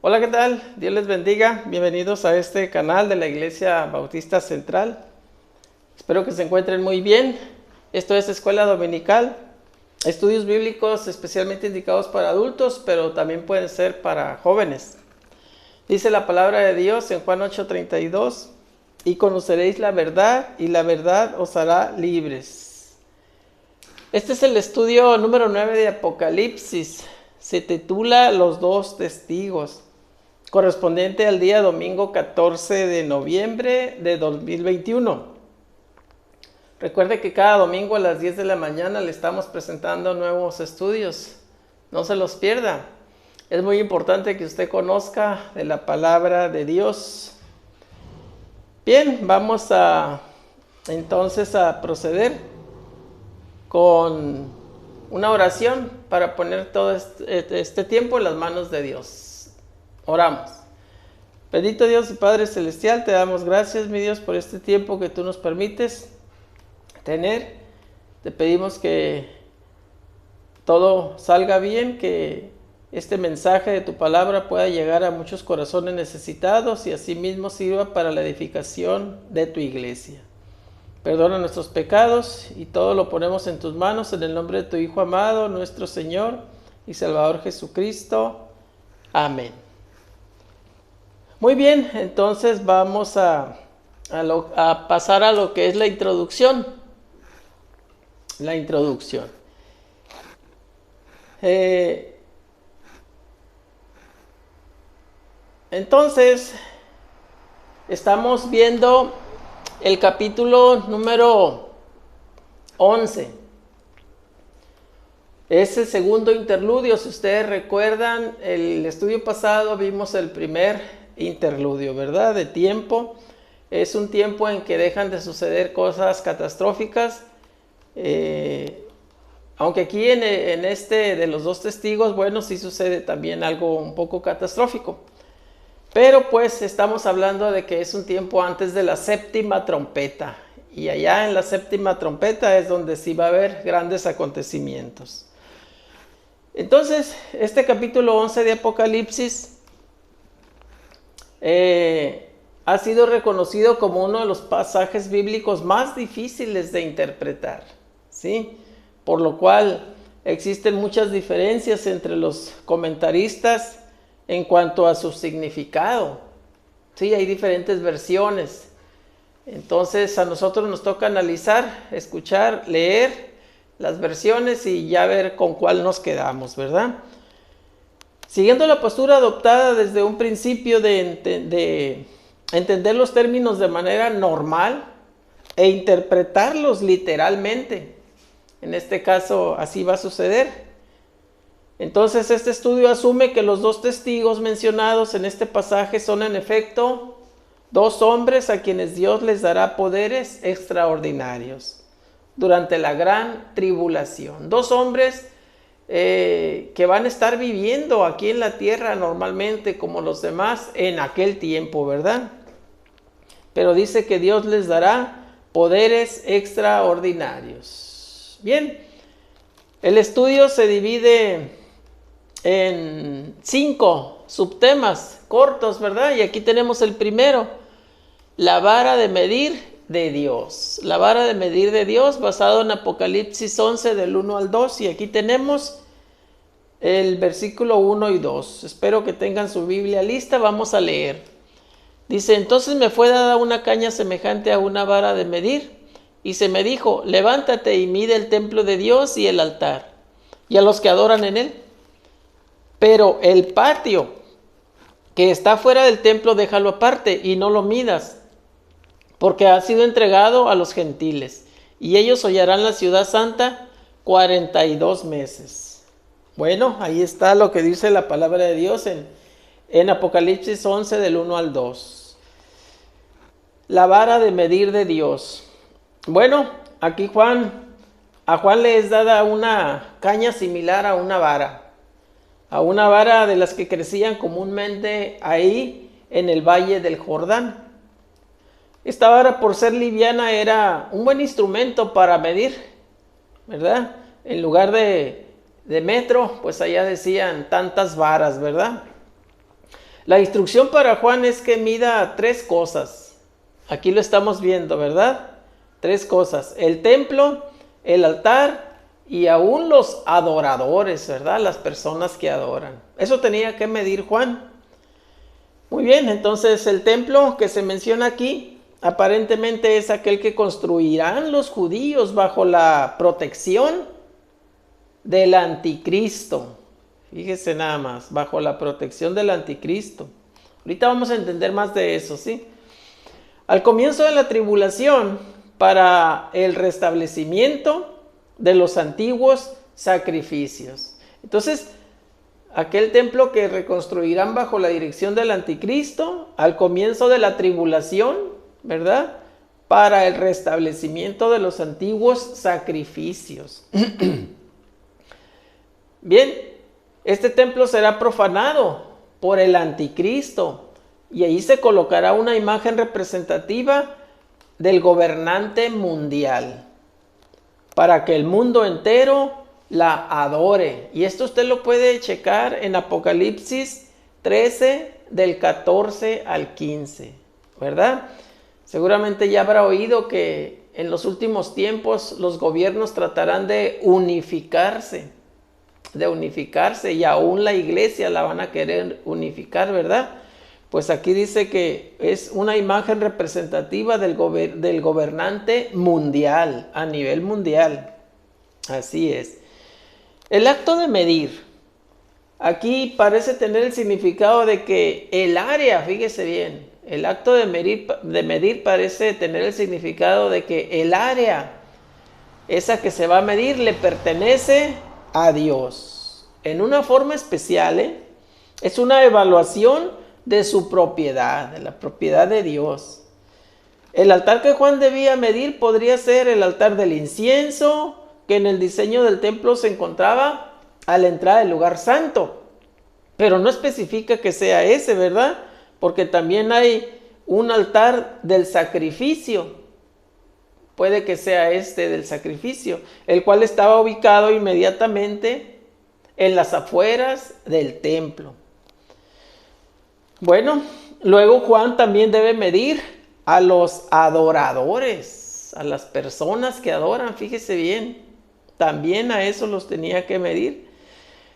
Hola, ¿qué tal? Dios les bendiga. Bienvenidos a este canal de la Iglesia Bautista Central. Espero que se encuentren muy bien. Esto es Escuela Dominical. Estudios bíblicos especialmente indicados para adultos, pero también pueden ser para jóvenes. Dice la palabra de Dios en Juan 8:32, y conoceréis la verdad, y la verdad os hará libres. Este es el estudio número 9 de Apocalipsis. Se titula Los dos testigos, correspondiente al día domingo 14 de noviembre de 2021. Recuerde que cada domingo a las 10 de la mañana le estamos presentando nuevos estudios. No se los pierda. Es muy importante que usted conozca de la palabra de Dios. Bien, vamos entonces a proceder con una oración para poner todo este tiempo en las manos de Dios. Oramos. Bendito Dios y Padre Celestial, te damos gracias, mi Dios, por este tiempo que tú nos permites tener. Te pedimos que todo salga bien, que este mensaje de tu palabra pueda llegar a muchos corazones necesitados y asimismo sirva para la edificación de tu iglesia. Perdona nuestros pecados y todo lo ponemos en tus manos en el nombre de tu Hijo amado, nuestro Señor y Salvador Jesucristo. Amén. Muy bien, entonces vamos a pasar a lo que es la introducción. La introducción. Entonces, estamos viendo el capítulo número 11. Es el segundo interludio. Si ustedes recuerdan, el estudio pasado vimos el primer interludio, ¿verdad? De tiempo. Es un tiempo en que dejan de suceder cosas catastróficas. Aunque aquí en este de los dos testigos, bueno, sí sucede también algo un poco catastrófico. Pero pues estamos hablando de que es un tiempo antes de la séptima trompeta. Y allá en la séptima trompeta es donde sí va a haber grandes acontecimientos. Entonces, este capítulo 11 de Apocalipsis ha sido reconocido como uno de los pasajes bíblicos más difíciles de interpretar, ¿sí? Por lo cual existen muchas diferencias entre los comentaristas en cuanto a su significado. Sí, hay diferentes versiones. Entonces a nosotros nos toca analizar, escuchar, leer las versiones y ya ver con cuál nos quedamos, ¿verdad? Siguiendo la postura adoptada desde un principio de entender los términos de manera normal e interpretarlos literalmente. En este caso así va a suceder. Entonces este estudio asume que los dos testigos mencionados en este pasaje son en efecto dos hombres a quienes Dios les dará poderes extraordinarios durante la gran tribulación. Dos hombres que van a estar viviendo aquí en la tierra normalmente como los demás en aquel tiempo, ¿verdad? Pero dice que Dios les dará poderes extraordinarios. Bien, el estudio se divide en 5 subtemas cortos, ¿verdad? Y aquí tenemos el primero, la vara de medir de Dios. La vara de medir de Dios, basado en Apocalipsis 11 del 1 al 2. Y aquí tenemos el versículo 1 y 2. Espero que tengan su Biblia lista, vamos a leer. Dice: entonces me fue dada una caña semejante a una vara de medir, y se me dijo: levántate y mide el templo de Dios y el altar, y a los que adoran en él. Pero el patio que está fuera del templo déjalo aparte y no lo midas, porque ha sido entregado a los gentiles, y ellos hollarán la ciudad santa 42 meses. Bueno, ahí está lo que dice la palabra de Dios en Apocalipsis 11 del 1 al 2. La vara de medir de Dios. Bueno, aquí a Juan le es dada una caña similar a una vara de las que crecían comúnmente ahí en el valle del Jordán. Esta vara, por ser liviana, era un buen instrumento para medir, ¿verdad? En lugar de metro, pues allá decían tantas varas, ¿verdad? La instrucción para Juan es que mida 3 cosas. Aquí lo estamos viendo, ¿verdad? 3 cosas. El templo, el altar y aún los adoradores, ¿verdad? Las personas que adoran. Eso tenía que medir Juan. Muy bien, entonces el templo que se menciona aquí aparentemente es aquel que construirán los judíos bajo la protección del anticristo. Fíjese nada más, bajo la protección del anticristo. Ahorita vamos a entender más de eso, ¿sí? Al comienzo de la tribulación, para el restablecimiento de los antiguos sacrificios. Entonces, aquel templo que reconstruirán bajo la dirección del anticristo, al comienzo de la tribulación, ¿verdad? Para el restablecimiento de los antiguos sacrificios. Bien, este templo será profanado por el anticristo y ahí se colocará una imagen representativa del gobernante mundial para que el mundo entero la adore. Y esto usted lo puede checar en Apocalipsis 13 del 14 al 15, ¿verdad? Seguramente ya habrá oído que en los últimos tiempos los gobiernos tratarán de unificarse y aún la iglesia la van a querer unificar, ¿verdad? Pues aquí dice que es una imagen representativa del gobernante mundial, a nivel mundial. Así es. El acto de medir. Aquí parece tener el significado de que el área, fíjese bien, el acto de medir parece tener el significado de que el área, esa que se va a medir, le pertenece a Dios. En una forma especial, es una evaluación de su propiedad, de la propiedad de Dios. El altar que Juan debía medir podría ser el altar del incienso, que en el diseño del templo se encontraba a la entrada del lugar santo. Pero no especifica que sea ese, ¿verdad? Porque también hay un altar del sacrificio. Puede que sea este del sacrificio, el cual estaba ubicado inmediatamente en las afueras del templo. Bueno, luego Juan también debe medir a los adoradores, a las personas que adoran, fíjese bien, también a eso los tenía que medir,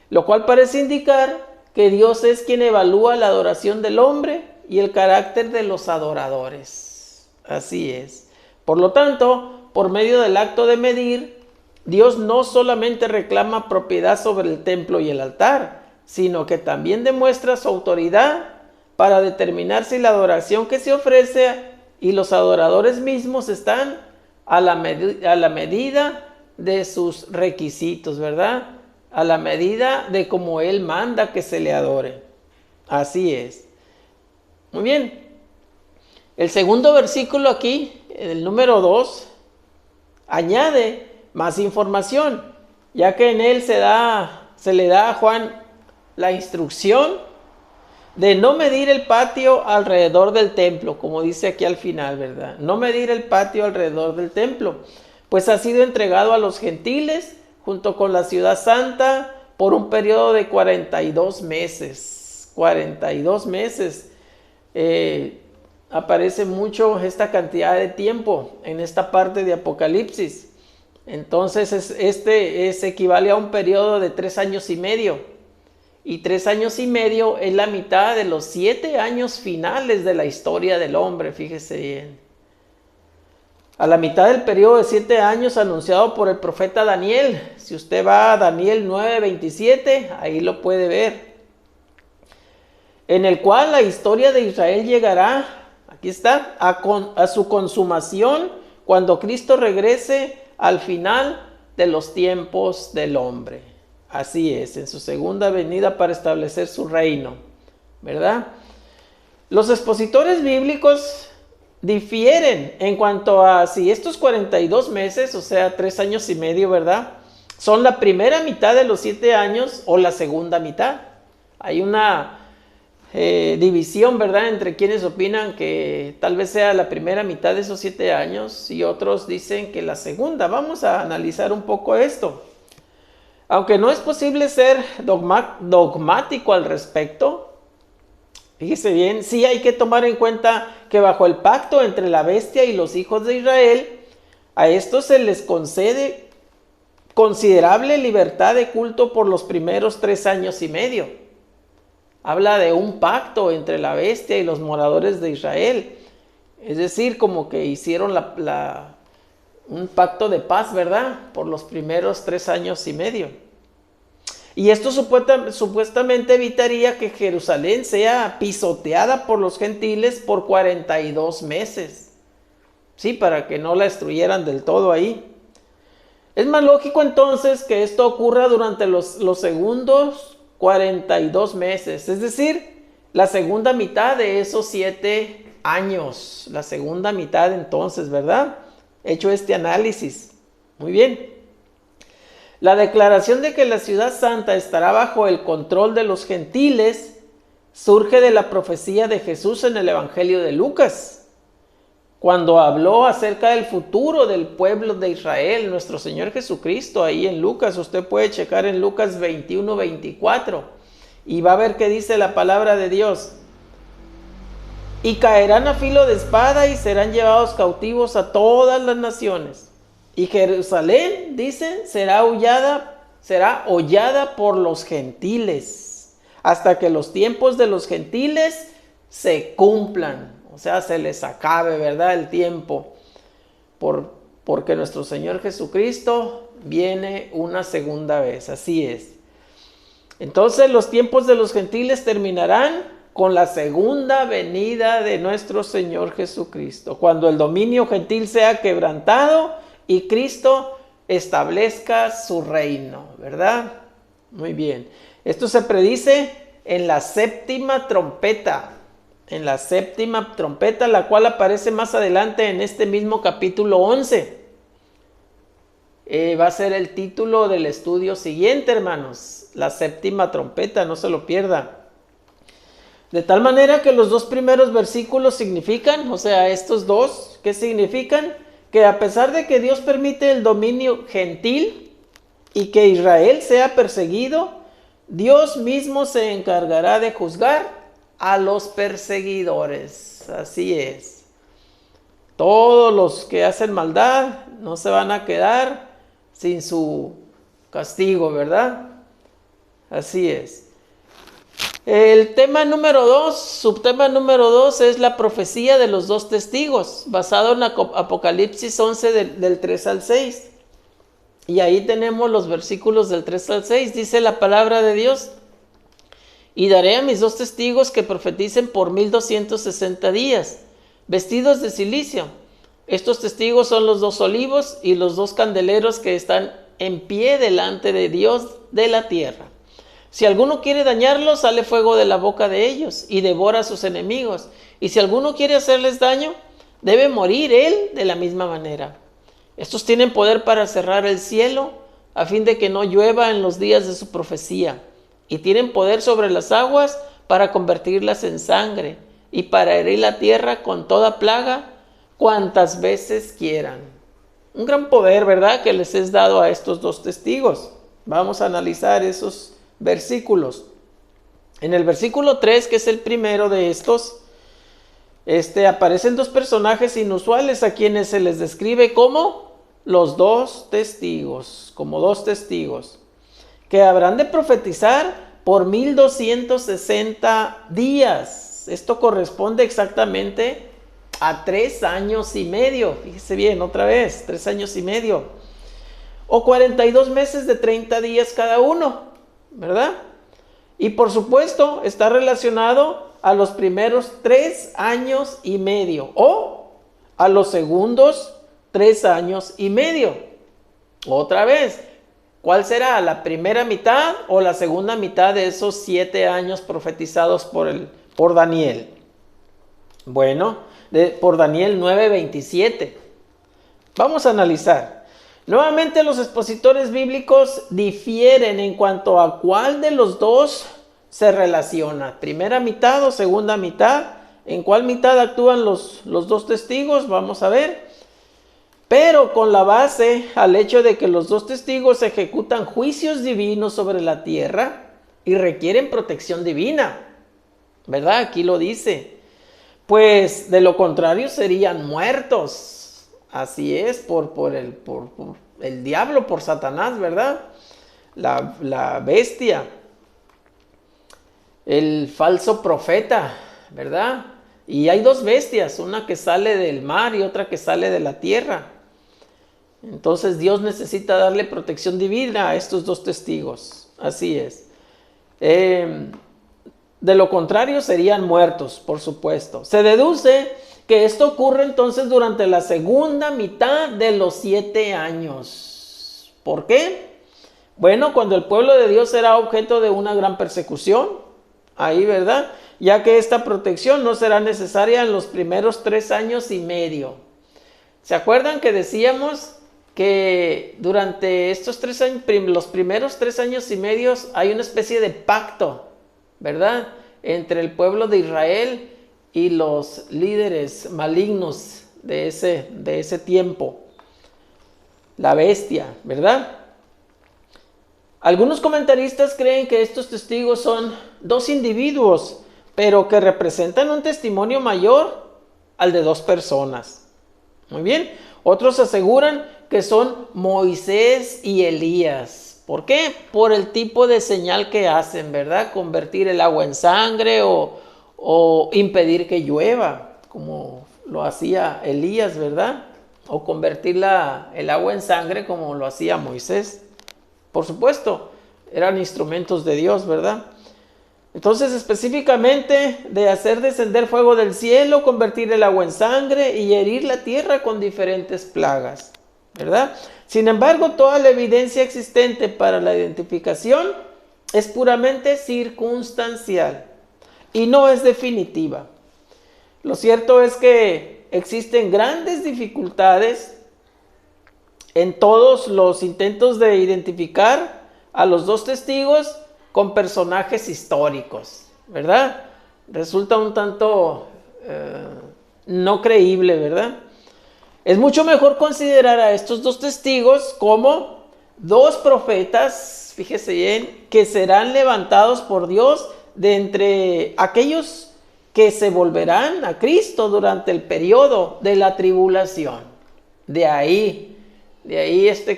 lo cual parece indicar que Dios es quien evalúa la adoración del hombre y el carácter de los adoradores. Así es. Por lo tanto, por medio del acto de medir, Dios no solamente reclama propiedad sobre el templo y el altar, sino que también demuestra su autoridad para determinar si la adoración que se ofrece y los adoradores mismos están a la medida de sus requisitos, ¿verdad? A la medida de como Él manda que se le adore. Así es. Muy bien. El segundo versículo aquí, el número 2, añade más información, ya que en él se le da a Juan la instrucción de no medir el patio alrededor del templo, como dice aquí al final, ¿verdad? No medir el patio alrededor del templo, pues ha sido entregado a los gentiles junto con la ciudad santa por un periodo de 42 meses. 42 meses. Aparece mucho esta cantidad de tiempo en esta parte de Apocalipsis. Entonces este equivale a un periodo de 3 años y medio. Y 3 años y medio es la mitad de los 7 años finales de la historia del hombre, fíjese bien. A la mitad del periodo de 7 años anunciado por el profeta Daniel. Si usted va a Daniel 9:27, ahí lo puede ver. En el cual la historia de Israel llegará, aquí está, a su consumación cuando Cristo regrese al final de los tiempos del hombre. Así es, en su segunda venida para establecer su reino, ¿verdad? Los expositores bíblicos difieren en cuanto a si estos 42 meses, o sea, 3 años y medio, ¿verdad?, son la primera mitad de los 7 años o la segunda mitad. Hay una división, ¿verdad?, entre quienes opinan que tal vez sea la primera mitad de esos 7 años y otros dicen que la segunda. Vamos a analizar un poco esto. Aunque no es posible ser dogmático al respecto, Fíjese bien, sí hay que tomar en cuenta que bajo el pacto entre la bestia y los hijos de Israel, a estos se les concede considerable libertad de culto por los primeros 3 años y medio. Habla de un pacto entre la bestia y los moradores de Israel. Es decir, como que hicieron un pacto de paz, ¿verdad? Por los primeros 3 años y medio. Y esto supuestamente evitaría que Jerusalén sea pisoteada por los gentiles por 42 meses. Sí, para que no la destruyeran del todo ahí. Es más lógico entonces que esto ocurra durante los segundos 42 meses, es decir, la segunda mitad de esos 7 años, la segunda mitad entonces, ¿verdad? Hecho este análisis. Muy bien. La declaración de que la ciudad santa estará bajo el control de los gentiles surge de la profecía de Jesús en el Evangelio de Lucas, cuando habló acerca del futuro del pueblo de Israel, nuestro Señor Jesucristo, ahí en Lucas. Usted puede checar en Lucas 21, 24 y va a ver qué dice la palabra de Dios. Y caerán a filo de espada y serán llevados cautivos a todas las naciones. Y Jerusalén, dice, será hollada por los gentiles, hasta que los tiempos de los gentiles se cumplan. O sea, se les acabe, ¿verdad? El tiempo. Porque nuestro Señor Jesucristo viene una segunda vez. Así es. Entonces los tiempos de los gentiles terminarán con la segunda venida de nuestro Señor Jesucristo, cuando el dominio gentil sea quebrantado y Cristo establezca su reino, ¿verdad? Muy bien. Esto se predice en la séptima trompeta. En la séptima trompeta, la cual aparece más adelante en este mismo capítulo 11. Va a ser el título del estudio siguiente, hermanos. La séptima trompeta, no se lo pierda. De tal manera que los 2 primeros versículos significan, o sea, estos 2, ¿qué significan? Que a pesar de que Dios permite el dominio gentil y que Israel sea perseguido, Dios mismo se encargará de juzgar a los perseguidores. Así es. Todos los que hacen maldad no se van a quedar sin su castigo, ¿verdad? Así es. El tema número 2, subtema número 2 es la profecía de los 2 testigos, basado en Apocalipsis 11 del 3 al 6. Y ahí tenemos los versículos del 3 al 6. Dice la palabra de Dios: y daré a mis 2 testigos que profeticen por 1260 días, vestidos de cilicio. Estos testigos son los 2 olivos y los 2 candeleros que están en pie delante de Dios de la tierra. Si alguno quiere dañarlos, sale fuego de la boca de ellos y devora a sus enemigos. Y si alguno quiere hacerles daño, debe morir él de la misma manera. Estos tienen poder para cerrar el cielo, a fin de que no llueva en los días de su profecía. Y tienen poder sobre las aguas para convertirlas en sangre y para herir la tierra con toda plaga cuantas veces quieran. Un gran poder, ¿verdad?, que les es dado a estos 2 testigos. Vamos a analizar esos versículos. En el versículo 3, que es el primero de estos, aparecen 2 personajes inusuales a quienes se les describe como los 2 testigos, como 2 testigos, que habrán de profetizar por 1260 días. Esto corresponde exactamente a 3 años y medio. Fíjese bien, otra vez, 3 años y medio. O 42 meses de 30 días cada uno, ¿verdad? Y por supuesto está relacionado a los primeros 3 años y medio o a los segundos 3 años y medio. Otra vez, ¿cuál será? ¿La primera mitad o la segunda mitad de esos 7 años profetizados por Daniel? Bueno, por Daniel 9:27. Vamos a analizar. Nuevamente los expositores bíblicos difieren en cuanto a cuál de los 2 se relaciona. ¿Primera mitad o segunda mitad? ¿En cuál mitad actúan los 2 testigos? Vamos a ver. Pero con la base al hecho de que los 2 testigos ejecutan juicios divinos sobre la tierra y requieren protección divina. ¿verdad? Aquí lo dice. Pues de lo contrario serían muertos. Así es, por el diablo, por Satanás, ¿verdad? La bestia, el falso profeta, ¿verdad? Y hay dos bestias, una que sale del mar y otra que sale de la tierra. Entonces Dios necesita darle protección divina a estos dos testigos. Así es. De lo contrario serían muertos, por supuesto. Se deduce que esto ocurre entonces durante la segunda mitad de los 7 años. ¿Por qué? Bueno, cuando el pueblo de Dios será objeto de una gran persecución, ahí, ¿verdad? Ya que esta protección no será necesaria en los primeros 3 años y medio. ¿Se acuerdan que decíamos que durante estos 3 años, los primeros 3 años y medio, hay una especie de pacto, ¿verdad? Entre el pueblo de Israel y los líderes malignos de ese tiempo. La bestia, ¿verdad? Algunos comentaristas creen que estos testigos son 2 individuos, pero que representan un testimonio mayor al de 2 personas. Muy bien. Otros aseguran que son Moisés y Elías. ¿Por qué? Por el tipo de señal que hacen, ¿verdad? Convertir el agua en sangre o impedir que llueva, como lo hacía Elías, ¿verdad? O convertir el agua en sangre como lo hacía Moisés. Por supuesto, eran instrumentos de Dios, ¿verdad? Entonces, específicamente de hacer descender fuego del cielo, convertir el agua en sangre y herir la tierra con diferentes plagas, ¿verdad? Sin embargo, toda la evidencia existente para la identificación es puramente circunstancial y no es definitiva. Lo cierto es que existen grandes dificultades en todos los intentos de identificar a los 2 testigos con personajes históricos, ¿verdad? Resulta un tanto no creíble, ¿verdad? Es mucho mejor considerar a estos 2 testigos como 2 profetas, fíjese bien, que serán levantados por Dios de entre aquellos que se volverán a Cristo durante el periodo de la tribulación. De ahí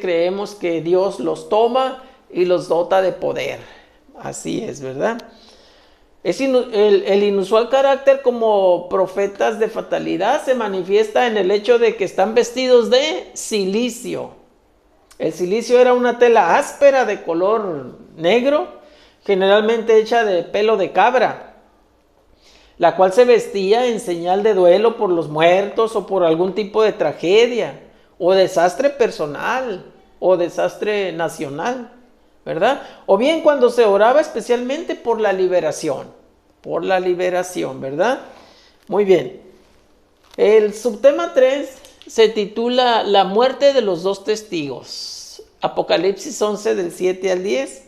creemos que Dios los toma y los dota de poder. Así es, ¿verdad? El inusual carácter como profetas de fatalidad se manifiesta en el hecho de que están vestidos de cilicio. El cilicio era una tela áspera de color negro, generalmente hecha de pelo de cabra, la cual se vestía en señal de duelo por los muertos o por algún tipo de tragedia o desastre personal o desastre nacional, ¿verdad? O bien cuando se oraba especialmente por la liberación, ¿verdad? Muy bien. El subtema 3 se titula La muerte de los 2 testigos. Apocalipsis 11 del 7 al 10.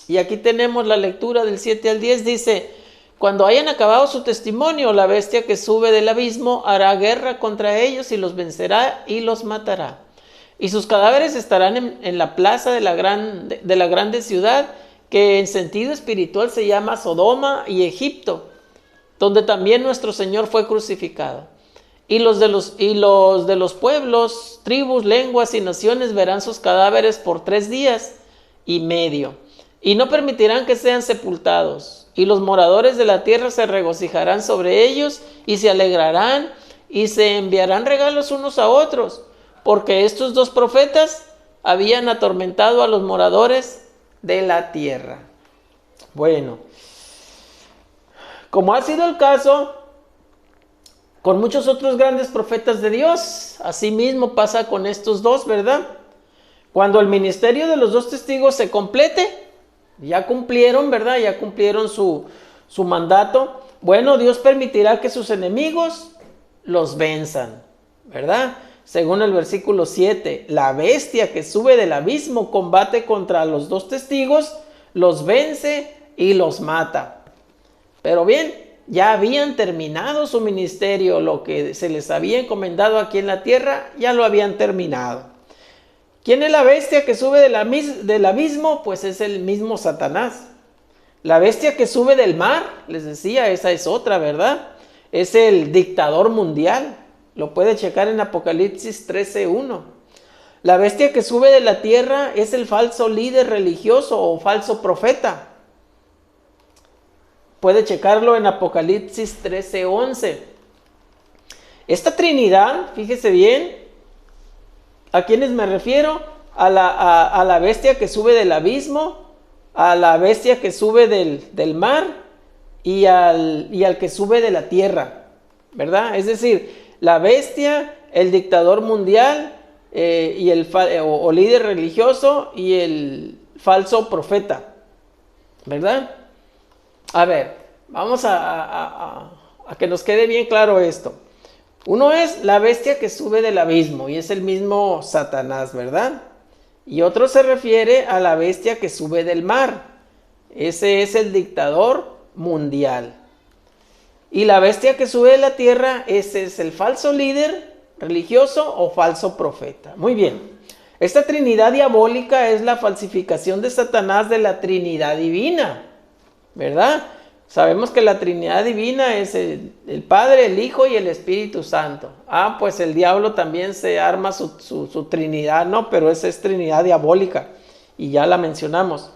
Y aquí tenemos la lectura del 7 al 10. Dice: cuando hayan acabado su testimonio, la bestia que sube del abismo hará guerra contra ellos y los vencerá y los matará. Y sus cadáveres estarán en la plaza de la grande ciudad, que en sentido espiritual se llama Sodoma y Egipto, donde también nuestro Señor fue crucificado. Y los de los pueblos, tribus, lenguas y naciones verán sus cadáveres por 3 días y medio, y no permitirán que sean sepultados. Y los moradores de la tierra se regocijarán sobre ellos y se alegrarán y se enviarán regalos unos a otros, porque estos 2 profetas habían atormentado a los moradores de la tierra. Bueno, como ha sido el caso con muchos otros grandes profetas de Dios, así mismo pasa con estos 2, ¿verdad? Cuando el ministerio de los 2 testigos se complete, ya cumplieron, ¿verdad? Ya cumplieron su mandato. Bueno, Dios permitirá que sus enemigos los venzan, ¿verdad? Según el versículo 7, la bestia que sube del abismo combate contra los 2 testigos, los vence y los mata. Pero bien, ya habían terminado su ministerio, lo que se les había encomendado aquí en la tierra, ya lo habían terminado. ¿Quién es la bestia que sube del abismo? Pues es el mismo Satanás. La bestia que sube del mar, les decía, esa es otra, ¿verdad? Es el dictador mundial. Lo puede checar en Apocalipsis 13:1. La bestia que sube de la tierra es el falso líder religioso o falso profeta. Puede checarlo en Apocalipsis 13:11. Esta Trinidad, fíjese bien, ¿a quiénes me refiero? A la bestia que sube del abismo, a la bestia que sube del mar y al que sube de la tierra, ¿verdad? Es decir, la bestia, el dictador mundial y o líder religioso y el falso profeta, ¿verdad? A ver, vamos a que nos quede bien claro esto. Uno es la bestia que sube del abismo y es el mismo Satanás, ¿verdad? Y otro se refiere a la bestia que sube del mar. Ese es el dictador mundial. Y la bestia que sube de la tierra, ese es el falso líder religioso o falso profeta. Muy bien. Esta Trinidad diabólica es la falsificación de Satanás de la Trinidad divina, ¿verdad? Sabemos que la Trinidad divina es el Padre, el Hijo y el Espíritu Santo. Pues el diablo también se arma su Trinidad, ¿no? Pero esa es Trinidad diabólica y ya la mencionamos.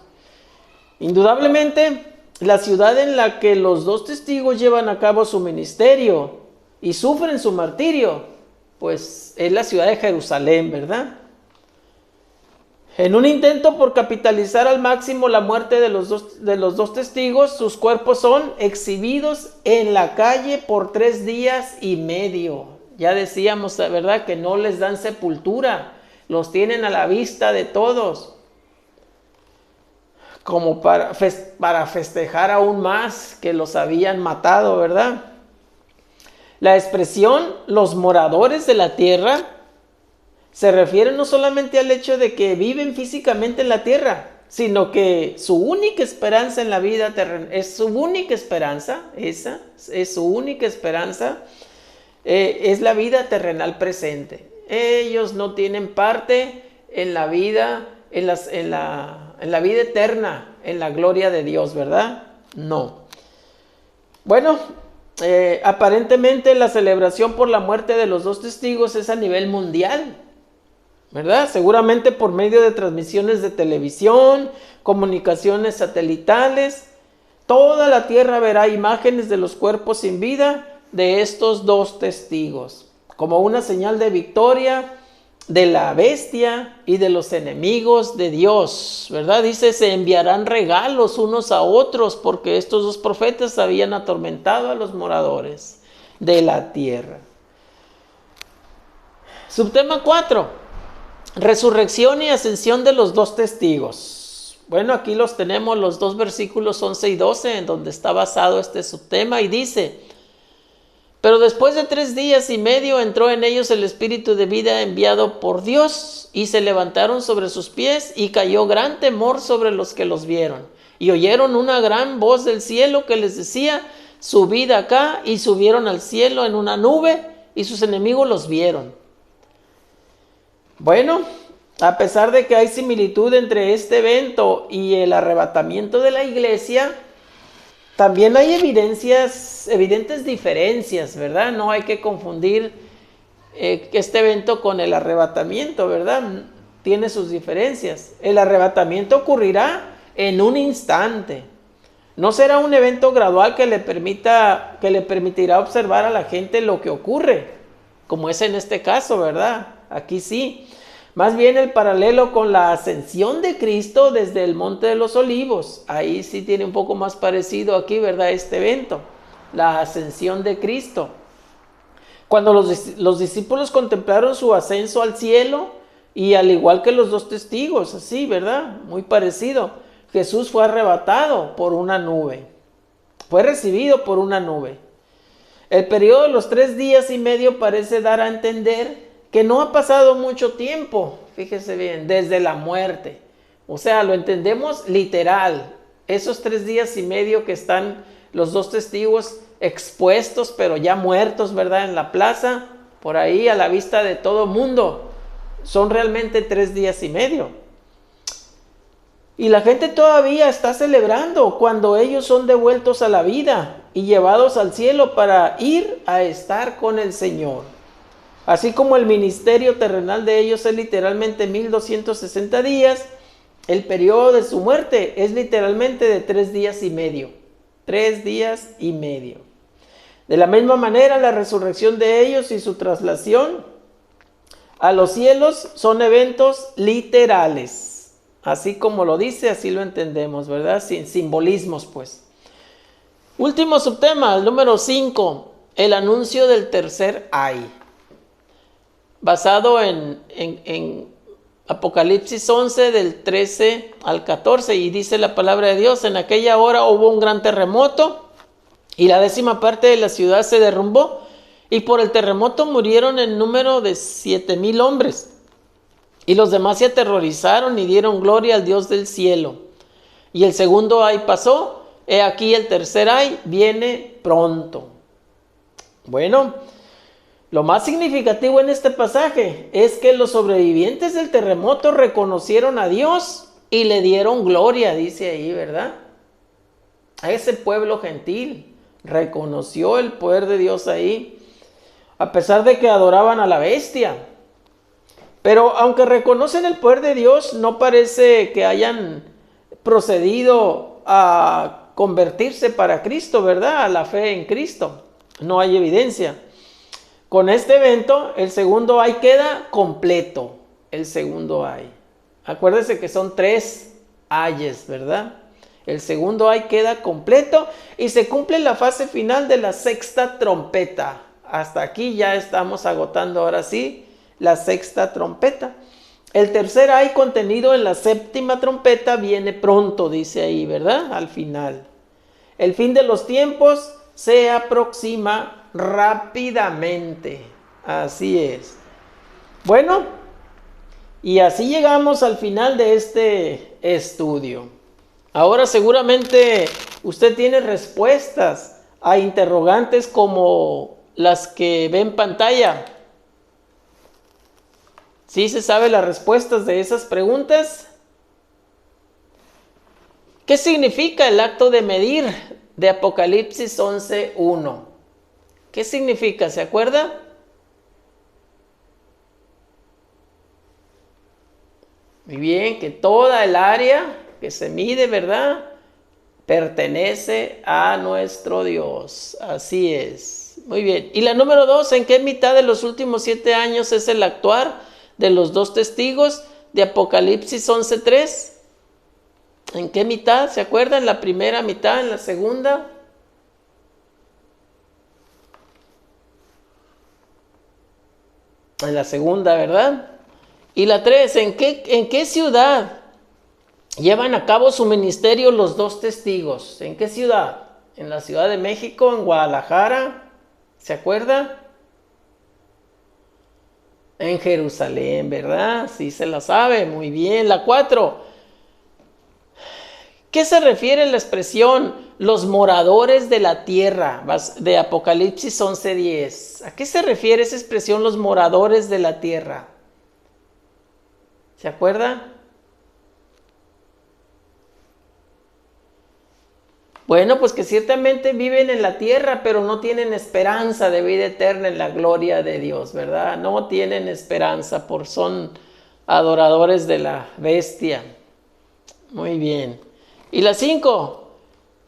Indudablemente, la ciudad en la que los dos testigos llevan a cabo su ministerio y sufren su martirio, pues es la ciudad de Jerusalén, ¿verdad? En un intento por capitalizar al máximo la muerte de los dos testigos, sus cuerpos son exhibidos en la calle por 3 días y medio. Ya decíamos, ¿verdad?, que no les dan sepultura, los tienen a la vista de todos, como para festejar aún más que los habían matado, ¿verdad? La expresión los moradores de la tierra se refiere no solamente al hecho de que viven físicamente en la tierra, sino que su única esperanza en la vida terrenal, es su única esperanza, esa es su única esperanza, es la vida terrenal presente. Ellos no tienen parte en la vida, en la vida eterna, en la gloria de Dios, ¿verdad? No. Bueno, aparentemente la celebración por la muerte de los dos testigos es a nivel mundial, ¿verdad? Seguramente por medio de transmisiones de televisión, comunicaciones satelitales. Toda la tierra verá imágenes de los cuerpos sin vida de estos dos testigos, como una señal de victoria de la bestia y de los enemigos de Dios, ¿verdad? Dice, se enviarán regalos unos a otros porque estos dos profetas habían atormentado a los moradores de la tierra. Subtema 4. Resurrección y ascensión de los dos testigos. Bueno, aquí los tenemos, los dos versículos 11 y 12, en donde está basado este subtema, y dice: pero después de 3 días y medio entró en ellos el espíritu de vida enviado por Dios, y se levantaron sobre sus pies, y cayó gran temor sobre los que los vieron. Y oyeron una gran voz del cielo que les decía: subid acá, y subieron al cielo en una nube, y sus enemigos los vieron. Bueno, a pesar de que hay similitud entre este evento y el arrebatamiento de la iglesia, también hay evidentes diferencias, ¿verdad? No hay que confundir este evento con el arrebatamiento, ¿verdad? Tiene sus diferencias. El arrebatamiento ocurrirá en un instante. No será un evento gradual que le permitirá observar a la gente lo que ocurre, como es en este caso, ¿verdad? Aquí sí. Más bien el paralelo con la ascensión de Cristo desde el Monte de los Olivos. Ahí sí tiene un poco más parecido aquí, ¿verdad? Este evento, la ascensión de Cristo. Cuando los discípulos contemplaron su ascenso al cielo, y al igual que los dos testigos, así, ¿verdad? Muy parecido. Jesús fue arrebatado por una nube. Fue recibido por una nube. El periodo de los 3 días y medio parece dar a entender que no ha pasado mucho tiempo, fíjese bien, desde la muerte. O sea, lo entendemos literal. Esos 3 días y medio que están los dos testigos expuestos, pero ya muertos, ¿verdad? En la plaza, por ahí a la vista de todo mundo. Son realmente 3 días y medio. Y la gente todavía está celebrando cuando ellos son devueltos a la vida y llevados al cielo para ir a estar con el Señor. Así como el ministerio terrenal de ellos es literalmente 1260 días, el periodo de su muerte es literalmente de 3 días y medio. 3 días y medio. De la misma manera, la resurrección de ellos y su traslación a los cielos son eventos literales. Así como lo dice, así lo entendemos, ¿verdad? Sin simbolismos, pues. Último subtema, el número 5, el anuncio del tercer ay. Basado en Apocalipsis 11, del 13 al 14, y dice la palabra de Dios: en aquella hora hubo un gran terremoto, y la 10ª parte de la ciudad se derrumbó, y por el terremoto murieron en número de 7,000 hombres. Y los demás se aterrorizaron y dieron gloria al Dios del cielo. Y el segundo ay pasó, he aquí el tercer ay viene pronto. Bueno, lo más significativo en este pasaje es que los sobrevivientes del terremoto reconocieron a Dios y le dieron gloria, dice ahí, ¿verdad? A ese pueblo gentil reconoció el poder de Dios ahí, a pesar de que adoraban a la bestia. Pero aunque reconocen el poder de Dios, no parece que hayan procedido a convertirse para Cristo, ¿verdad? A la fe en Cristo. No hay evidencia. Con este evento, el segundo ay queda completo. El segundo ay. Acuérdense que son 3 ayes, ¿verdad? El segundo ay queda completo y se cumple la fase final de la 6ª trompeta. Hasta aquí ya estamos agotando ahora sí la 6ª trompeta. El tercer ay contenido en la 7ª trompeta viene pronto, dice ahí, ¿verdad? Al final. El fin de los tiempos se aproxima rápidamente. Así es. Bueno, y así llegamos al final de este estudio. Ahora seguramente usted tiene respuestas a interrogantes como las que ve en pantalla. ¿Sí se sabe las respuestas de esas preguntas? ¿Qué significa el acto de medir de Apocalipsis 11:1? ¿Qué significa? ¿Se acuerda? Muy bien, que toda el área que se mide, ¿verdad?, pertenece a nuestro Dios. Así es. Muy bien. Y la número 2, ¿en qué mitad de los últimos 7 años es el actuar de los 2 testigos de Apocalipsis 11:3? ¿En qué mitad? ¿Se acuerdan? ¿En la primera mitad? ¿En la segunda? En la segunda, ¿verdad? Y la 3, ¿en qué ciudad llevan a cabo su ministerio los 2 testigos? ¿En qué ciudad? ¿En la Ciudad de México? ¿En Guadalajara? ¿Se acuerda? En Jerusalén, ¿verdad? Sí se la sabe, muy bien. La 4, ¿qué se refiere a la expresión los moradores de la tierra de Apocalipsis 11:10? ¿A qué se refiere esa expresión los moradores de la tierra? ¿Se acuerda? Bueno, pues que ciertamente viven en la tierra, pero no tienen esperanza de vida eterna en la gloria de Dios, ¿verdad? No tienen esperanza, son adoradores de la bestia. Muy bien. Y la 5,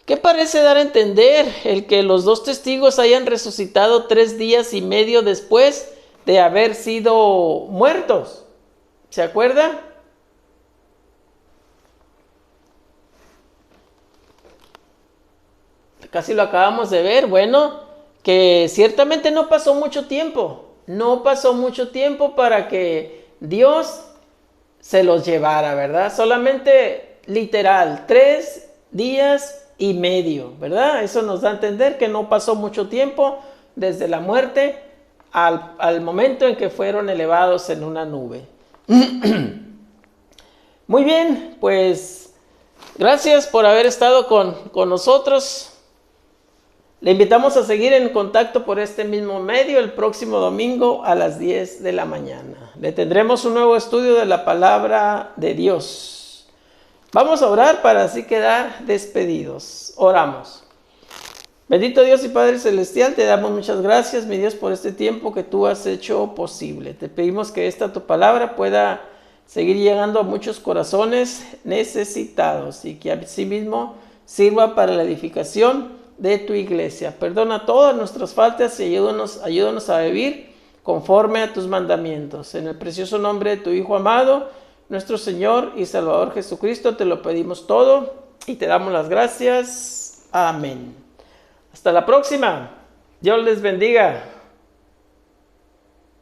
¿qué parece dar a entender el que los 2 testigos hayan resucitado 3 días y medio después de haber sido muertos? ¿Se acuerda? Casi lo acabamos de ver. Bueno, que ciertamente no pasó mucho tiempo. No pasó mucho tiempo para que Dios se los llevara, ¿verdad? Solamente literal, 3 días y medio, ¿verdad? Eso nos da a entender que no pasó mucho tiempo desde la muerte al momento en que fueron elevados en una nube. Muy bien, pues gracias por haber estado con nosotros. Le invitamos a seguir en contacto por este mismo medio el próximo domingo a las 10 de la mañana. Le tendremos un nuevo estudio de la palabra de Dios. Vamos a orar para así quedar despedidos. Oramos. Bendito Dios y Padre Celestial, te damos muchas gracias, mi Dios, por este tiempo que tú has hecho posible. Te pedimos que esta tu palabra pueda seguir llegando a muchos corazones necesitados y que asimismo sirva para la edificación de tu iglesia. Perdona todas nuestras faltas y ayúdanos a vivir conforme a tus mandamientos. En el precioso nombre de tu Hijo amado, nuestro Señor y Salvador Jesucristo, te lo pedimos todo y te damos las gracias. Amén. Hasta la próxima. Dios les bendiga.